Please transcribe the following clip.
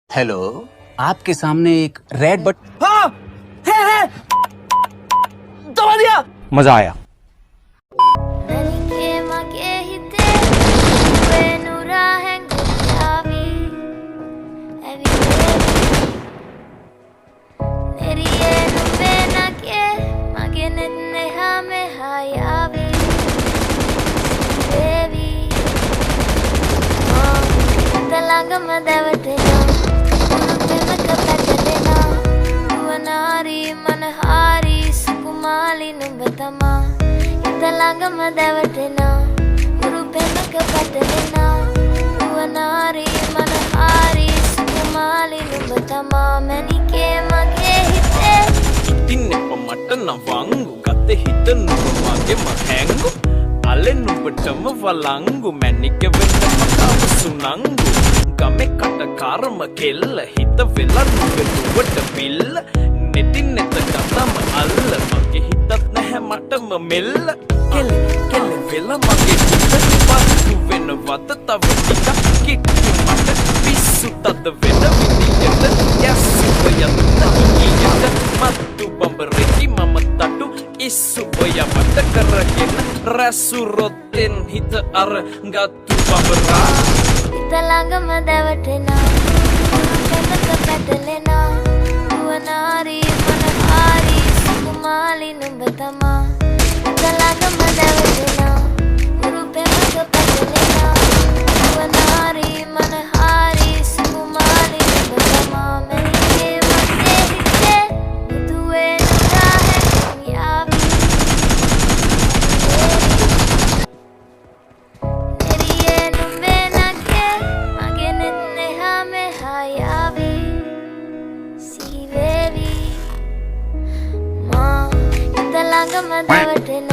Hello, आपके सामने एक रेड बट हाँ है दबा दिया। मजा आया। ನನಗೆ ಮಗೆ ಹಿತೆ ವೇನುರ ಹೆಂಗುತ್ತಾವಿ ನೆರಿಯೇ ನುಂಬೆ ನಗೆ ಮಗೆ ನೆನ್ನೆ ಹಮೆ ಹಾಯಾವಿ ದೇವಿ ತಲಂಗ ಮದವತೆನ ಪ್ರೇಮಕ ಪಟ್ಟದೆನ ವನಾರಿ ಮನಹಾರಿ ಸುಕುಮಾಲಿ ನುಂಬತಮ තලඟ මදවටෙන උරු පෙමක පටලෙන නුවනාරි මනහාරි සුකුමාලි නුඹ තමා මැනිකේ මගේ හිතේ ඉතින්නෙප මට නවංගු ගත හිත නුඹ මගේ මහැංගු අලෙ නුඹටම වලංගු මැනික වෙන්න මතාව සුනංගු ගමේ කටකාරම කෙල්ල හිත වෙලා නුඹ නුඹට පිල්ල නෙතින් නෙත කතම අල්ල මගේ හිතත් නැහැ මටම මෙල්ල කෙල්ල කෙල්ල වෙලා මගේ හිතට පස්සු වෙනවද තව ටිකක් කිට්ටු මට පිස්සු තද වෙන විදියට යස්සුව යන්න හිියට මත්තු බඹරෙකි මම තටු ඉස්සු ඔය මට කරගෙන රැසුරොත්තෙන් හිත අර ගත්තු බඹරා තලඟ මදවටෙන පෙමක පැටලෙන නුවනාරි මනහාරි සුකුමාලි නුඹ තමා තලඟ මදවටෙන උරු පෙමක පැටලෙන නුවනාරි මනහාරි සුකුමාලි නුඹ තමා මැනිකේ මගේ හිතේ මුදුවේ නුරා හැකියාවි ನೆರಿಯೇ ನುಂಬೆ ನಗೆ ಮಗೆ ನೆನ್ನೆ ಹಮೆ ಹಾಯಾವಿ ಸಿಹಿವೇವಿ ಮಾ ತಲಂಗ ಮದವಟೆನ